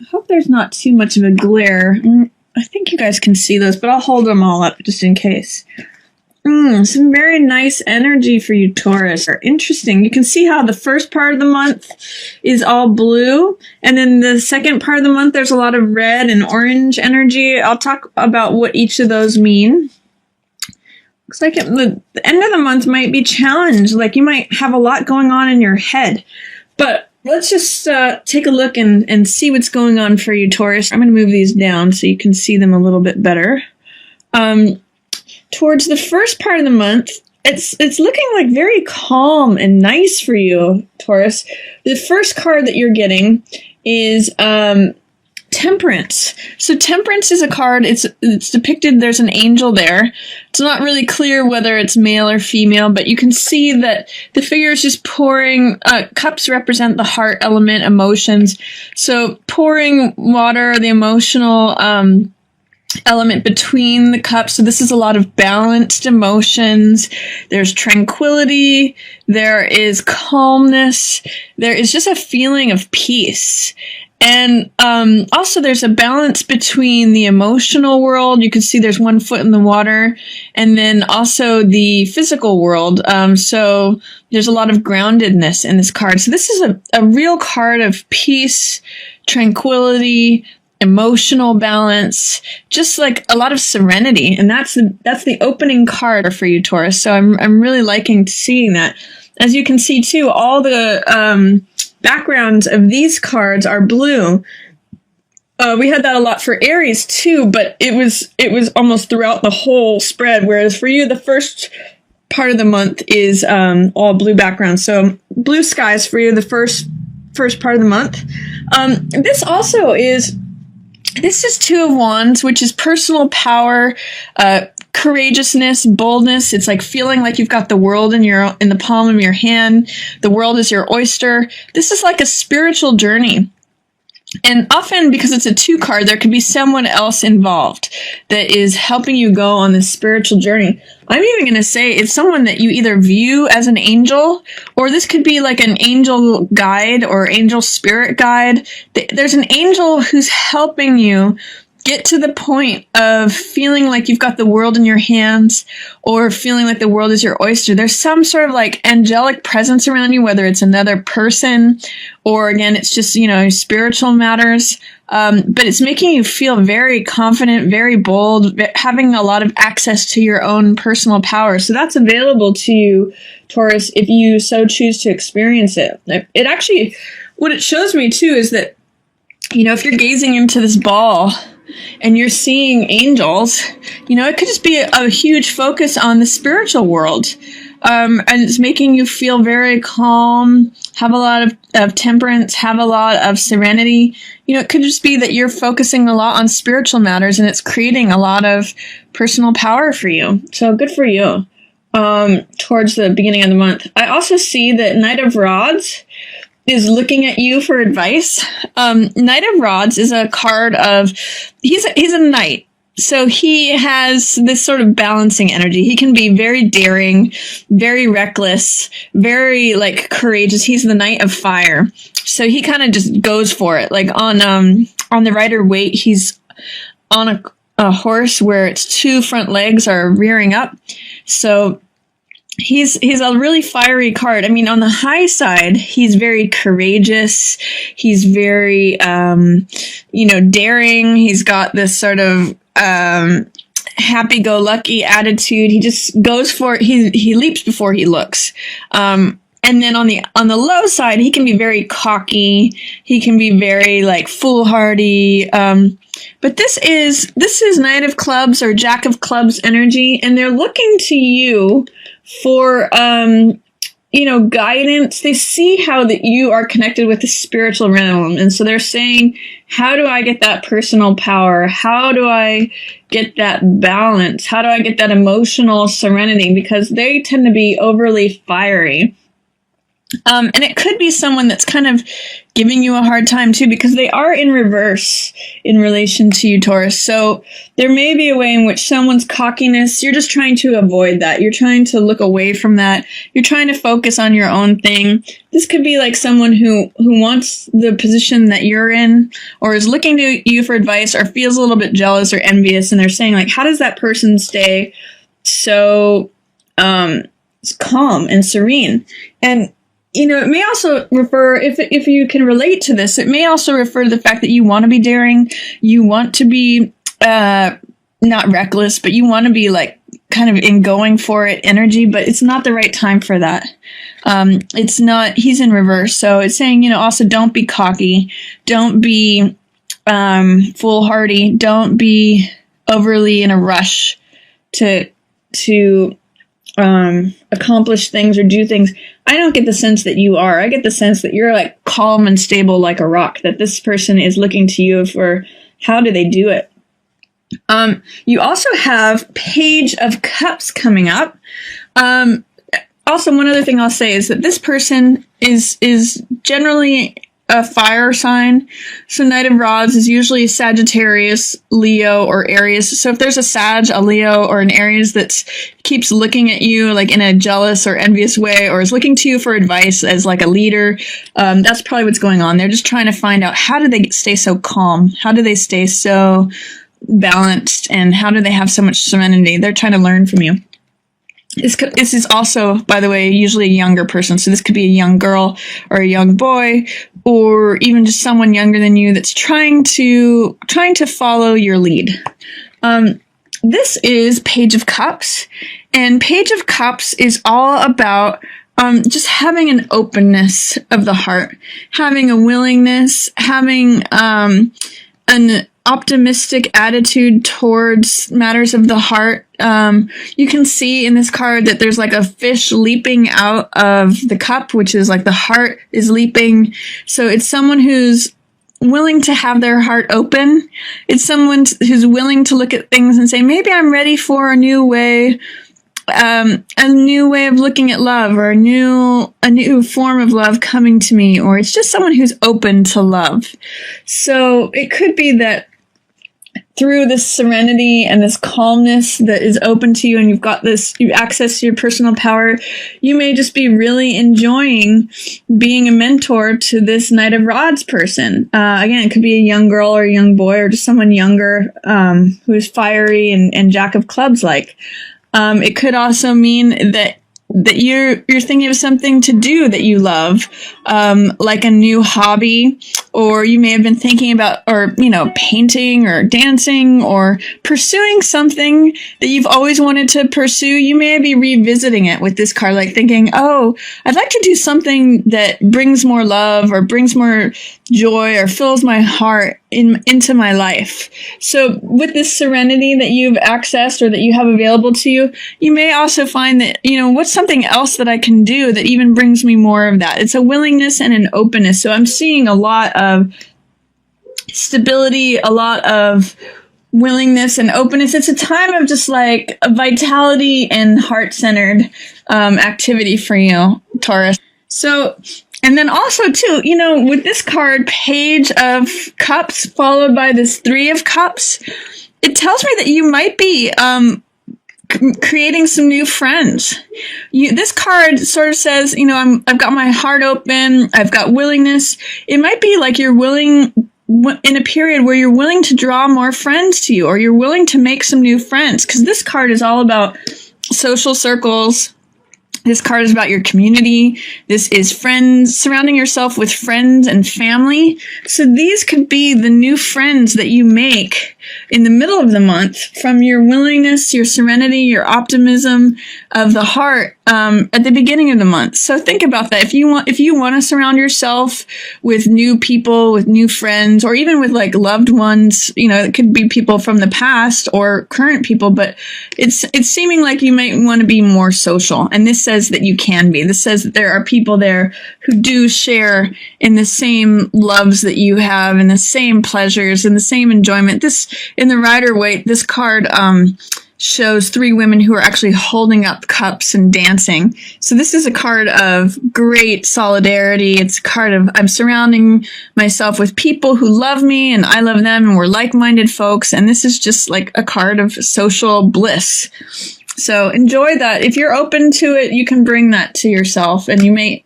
I hope there's not too much of a glare. I think you guys can see those, but I'll hold them all up just in case. Some very nice energy for you, Taurus. Interesting. You can see how the first part of the month is all blue, and then the second part of the month there's a lot of red and orange energy. I'll talk about what each of those mean. Looks like the end of the month might be challenged. Like you might have a lot going on in your head. But let's just take a look and see what's going on for you, Taurus. I'm going to move these down so you can see them a little bit better. Towards the first part of the month, it's looking like very calm and nice for you, Taurus. The first card that you're getting is Temperance. So Temperance is a card, it's depicted, there's an angel there. It's not really clear whether it's male or female, but you can see that the figure is just pouring, cups represent the heart element, emotions. So pouring water, the emotional element between the cups. So this is a lot of balanced emotions. There's tranquility. There is calmness. There is just a feeling of peace. And also there's a balance between the emotional world. You can see there's one foot in the water, and then also the physical world. So there's a lot of groundedness in this card. So this is a real card of peace, tranquility, emotional balance, just like a lot of serenity. And that's the opening card for you, Taurus. So I'm really liking seeing that. As you can see too, all the backgrounds of these cards are blue. We had that a lot for Aries too, but it was almost throughout the whole spread. Whereas for you, the first part of the month is all blue background. So blue skies for you, the first part of the month. This is Two of Wands, which is personal power, courageousness, boldness. It's like feeling like you've got the world in the palm of your hand. The world is your oyster. This is like a spiritual journey. And often, because it's a 2 card, there could be someone else involved that is helping you go on this spiritual journey. I'm even going to say it's someone that you either view as an angel, or this could be like an angel guide or angel spirit guide. There's an angel who's helping you get to the point of feeling like you've got the world in your hands, or feeling like the world is your oyster. There's some sort of like angelic presence around you, whether it's another person or again, it's just, spiritual matters. But it's making you feel very confident, very bold, having a lot of access to your own personal power. So that's available to you, Taurus, if you so choose to experience it. It actually, what it shows me too is that, if you're gazing into this ball and you're seeing angels, it could just be a huge focus on the spiritual world. And it's making you feel very calm, have a lot of temperance, have a lot of serenity. It could just be that you're focusing a lot on spiritual matters, and it's creating a lot of personal power for you. So good for you. Towards the beginning of the month. I also see that Knight of Rods is looking at you for advice. Knight of Rods is a card of, he's a knight. So he has this sort of balancing energy. He can be very daring, very reckless, very courageous. He's the Knight of Fire. So he kind of just goes for it. Like on the Rider-Waite, he's on a horse where its 2 front legs are rearing up. So he's a really fiery card. I mean, on the high side, he's very courageous. He's very, daring. He's got this sort of, happy-go-lucky attitude. He just goes for it. He leaps before he looks. And then on the low side, he can be very cocky. He can be very foolhardy. But this is Knight of Clubs or Jack of Clubs energy, and they're looking to you for guidance. They see how that you are connected with the spiritual realm, and so they're saying, how do I get that personal power? How do I get that balance? How do I get that emotional serenity? Because they tend to be overly fiery. And it could be someone that's kind of giving you a hard time too, because they are in reverse in relation to you, Taurus. So there may be a way in which someone's cockiness, you're just trying to avoid that. You're trying to look away from that. You're trying to focus on your own thing. This could be like someone who wants the position that you're in, or is looking to you for advice, or feels a little bit jealous or envious. And they're saying, like, how does that person stay so calm and serene? And it may also refer, if you can relate to this, it may also refer to the fact that you want to be daring, you want to be not reckless, but you want to be like kind of in going for it energy, but it's not the right time for that. It's not, he's in reverse. So it's saying, also don't be cocky, don't be foolhardy, don't be overly in a rush to accomplish things or do things. I don't get the sense that you are. I get the sense that you're like calm and stable like a rock, that this person is looking to you for how do they do it. You also have Page of Cups coming up. Also, one other thing I'll say is that this person is generally a fire sign. So Knight of Rods is usually Sagittarius, Leo, or Aries. So if there's a Sag, a Leo, or an Aries that keeps looking at you like in a jealous or envious way, or is looking to you for advice as like a leader, that's probably what's going on. They're just trying to find out, how do they stay so calm? How do they stay so balanced? And how do they have so much serenity? They're trying to learn from you. This is also, by the way, usually a younger person. So this could be a young girl or a young boy, or even just someone younger than you that's trying to follow your lead. This is Page of Cups, and Page of Cups is all about just having an openness of the heart, having a willingness, having an optimistic attitude towards matters of the heart. You can see in this card that there's like a fish leaping out of the cup, which is like the heart is leaping. So it's someone who's willing to have their heart open. It's someone who's willing to look at things and say, maybe I'm ready for a new way of looking at love, or a new form of love coming to me, or it's just someone who's open to love. So it could be that through this serenity and this calmness that is open to you, and you've access to your personal power, you may just be really enjoying being a mentor to this Knight of Rods person. Again, it could be a young girl or a young boy, or just someone younger who's fiery and Jack of Clubs like. It could also mean that you're thinking of something to do that you love, like a new hobby, or you may have been thinking about, or, painting or dancing or pursuing something that you've always wanted to pursue. You may be revisiting it with this card, like thinking, oh, I'd like to do something that brings more love or brings more joy or fills my heart into my life. So with this serenity that you've accessed or that you have available to you, you may also find that, what's something else that I can do that even brings me more of that? It's a willingness and an openness. So I'm seeing a lot of stability, a lot of willingness and openness. It's a time of just like a vitality and heart-centered activity for you, Taurus. So, and then also too, with this card, Page of Cups, followed by this Three of Cups, it tells me that you might be creating some new friends. This card sort of says, I've got my heart open, I've got willingness. It might be like you're willing, in a period where you're willing to draw more friends to you, or you're willing to make some new friends, because this card is all about social circles. This card is about your community. This is friends, surrounding yourself with friends and family. So these could be the new friends that you make in the middle of the month from your willingness, your serenity, your optimism of the heart at the beginning of the month. So think about that. If you want to surround yourself with new people, with new friends, or even with like loved ones, it could be people from the past or current people, but it's seeming like you might want to be more social. And this says that you can be. This says that there are people there who do share in the same loves that you have, and the same pleasures and the same enjoyment. This, in the Rider-Waite, this card shows three women who are actually holding up cups and dancing. So this is a card of great solidarity. It's a card of I'm surrounding myself with people who love me and I love them and we're like-minded folks. And this is just like a card of social bliss. So enjoy that. If you're open to it, you can bring that to yourself. And you may,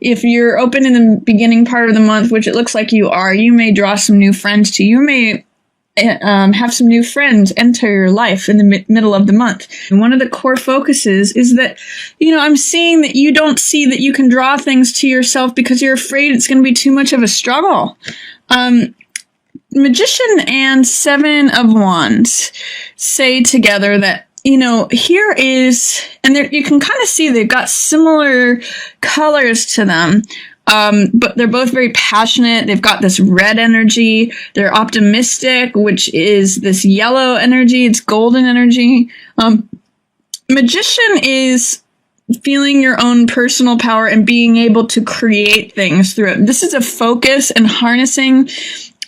if you're open in the beginning part of the month, which it looks like you are, you may draw some new friends to you. You may have some new friends enter your life in the middle of the month. And one of the core focuses is that, I'm seeing that you don't see that you can draw things to yourself because you're afraid it's going to be too much of a struggle. Magician and Seven of Wands say together that, here is, and there you can kind of see they've got similar colors to them. But they're both very passionate. They've got this red energy. They're optimistic, which is this yellow energy. It's golden energy. Magician is feeling your own personal power and being able to create things through it. This is a focus and harnessing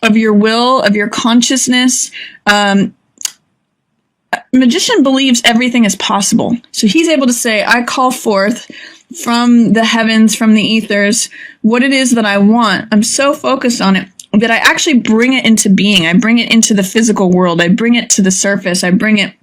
of your will, of your consciousness. Magician believes everything is possible. So he's able to say, I call forth from the heavens, from the ethers, what it is that I want. I'm so focused on it that I actually bring it into being. I bring it into the physical world. I bring it to the surface. I bring it,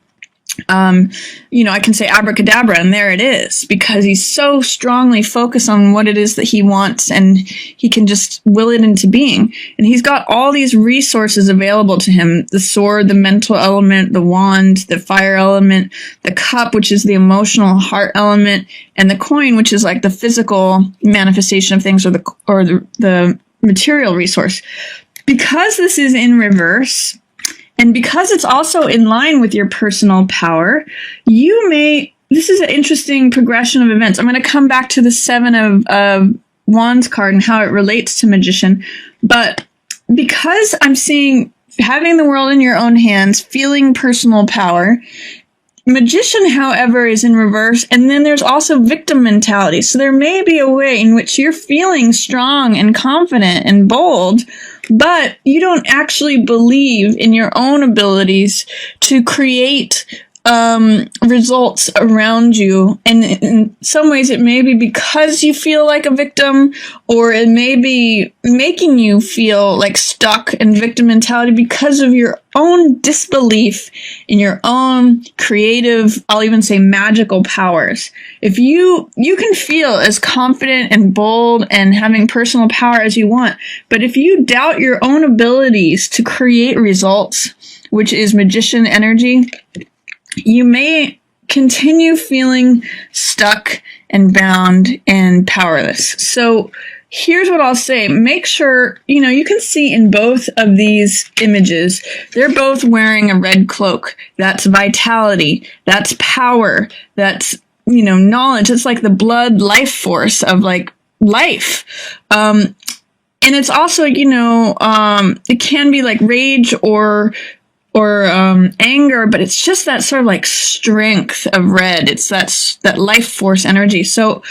I can say abracadabra and there it is because he's so strongly focused on what it is that he wants and he can just will it into being. And he's got all these resources available to him. The sword, the mental element, the wand, the fire element, the cup, which is the emotional heart element, and the coin, which is like the physical manifestation of things or the material resource. Because this is in reverse, and because it's also in line with your personal power, this is an interesting progression of events. I'm going to come back to the Seven of Wands card and how it relates to Magician. But because I'm seeing having the world in your own hands, feeling personal power, Magician, however, is in reverse. And then there's also victim mentality. So there may be a way in which you're feeling strong and confident and bold, but you don't actually believe in your own abilities to create results around you. And in some ways it may be because you feel like a victim, or it may be making you feel like stuck in victim mentality because of your own disbelief in your own creative, I'll even say magical powers. If you can feel as confident and bold and having personal power as you want, but if you doubt your own abilities to create results, which is Magician energy, you may continue feeling stuck and bound and powerless. So here's what I'll say. Make sure, you can see in both of these images, they're both wearing a red cloak. That's vitality. That's power. That's, knowledge. It's like the blood life force of like life. And it's also, it can be like rage or anger, but it's just that sort of like strength of red. It's that life force energy. So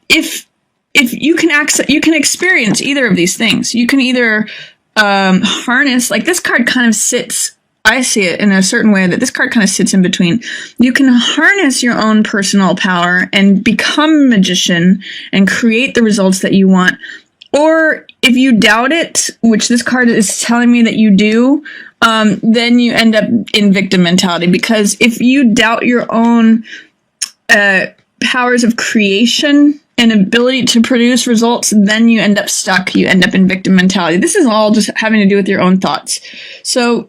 if you can experience either of these things. You can either harness, like this card kind of sits, I see it in a certain way that this card kind of sits in between. You can harness your own personal power and become a magician and create the results that you want. Or if you doubt it, which this card is telling me that you do, then you end up in victim mentality. Because if you doubt your own powers of creation and ability to produce results, then you end up stuck. You end up in victim mentality. This is all just having to do with your own thoughts. So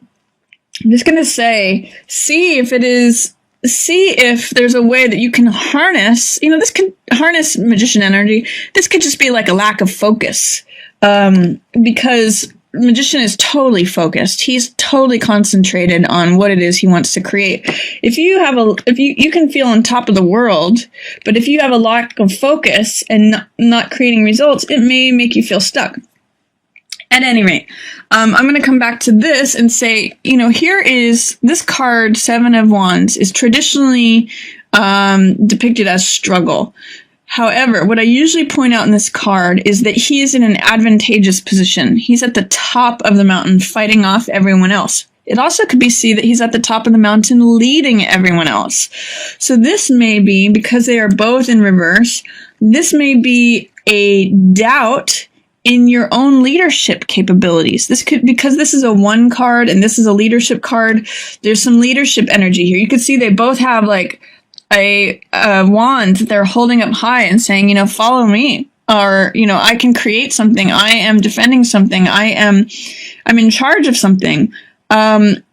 I'm just going to say, see if there's a way that you can harness, this could harness magician energy. This could just be like a lack of focus. Because magician is totally focused. He's totally concentrated on what it is he wants to create. If you can feel on top of the world, but if you have a lack of focus and not creating results, it may make you feel stuck. At any rate, I'm going to come back to this and say, here is this card, Seven of Wands, is traditionally depicted as struggle. However, what I usually point out in this card is that he is in an advantageous position. He's at the top of the mountain fighting off everyone else. It also could be C, that he's at the top of the mountain leading everyone else. So this may be, because they are both in reverse, this may be a doubt in your own leadership capabilities. This could, because this is a 1 card and this is a leadership card, there's some leadership energy here. You could see they both have like a wand that they're holding up high and saying, follow me. Or, I can create something. I am defending something. I'm in charge of something. And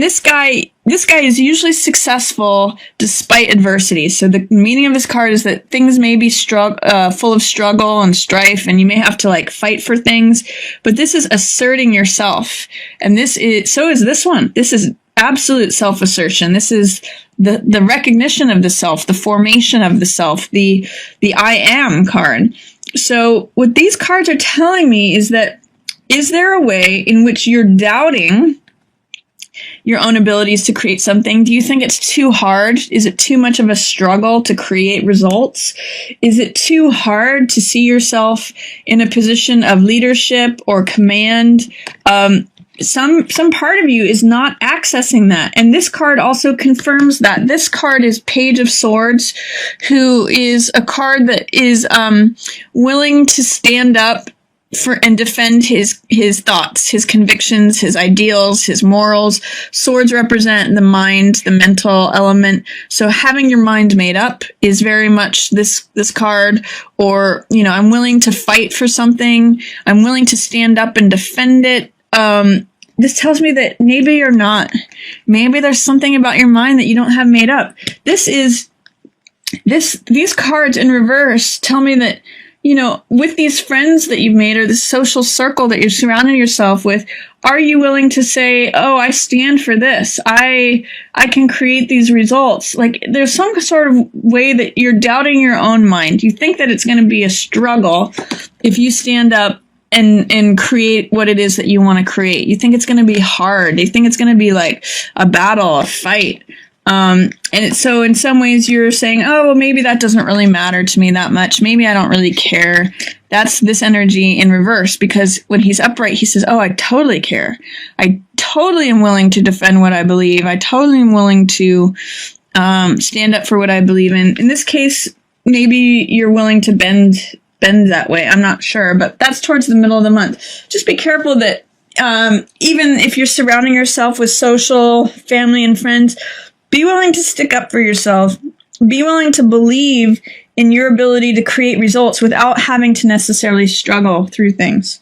this guy is usually successful despite adversity. So the meaning of this card is that things may be full of struggle and strife, and you may have to like fight for things. But this is asserting yourself, and so is this one. This is absolute self-assertion. This is the recognition of the self, the formation of the self, the I am card. So what these cards are telling me is that, is there a way in which you're doubting your own abilities to create something? Do you think it's too hard? Is it too much of a struggle to create results? Is it too hard to see yourself in a position of leadership or command? Some part of you is not accessing that. And this card also confirms that. This card is Page of Swords, who is a card that is willing to stand up for and defend his thoughts, his convictions, his ideals, his morals. Swords represent the mind, the mental element. So having your mind made up is very much this card. Or, I'm willing to fight for something. I'm willing to stand up and defend it. This tells me that maybe you're not. Maybe there's something about your mind that you don't have made up. These cards in reverse tell me that, with these friends that you've made or this social circle that you're surrounding yourself with, are you willing to say, oh, I stand for this. I can create these results. Like, there's some sort of way that you're doubting your own mind. You think that it's going to be a struggle if you stand up and create what it is that you want to create. You think it's going to be hard. You think it's going to be like a battle, a fight. So in some ways you're saying, oh, well, maybe that doesn't really matter to me that much. Maybe I don't really care. That's this energy in reverse, because when he's upright, he says, oh, I totally care. I totally am willing to defend what I believe. I totally am willing to stand up for what I believe in. In this case, maybe you're willing to bend that way. I'm not sure, but that's towards the middle of the month. Just be careful that even if you're surrounding yourself with social, family, and friends, be willing to stick up for yourself. Be willing to believe in your ability to create results without having to necessarily struggle through things.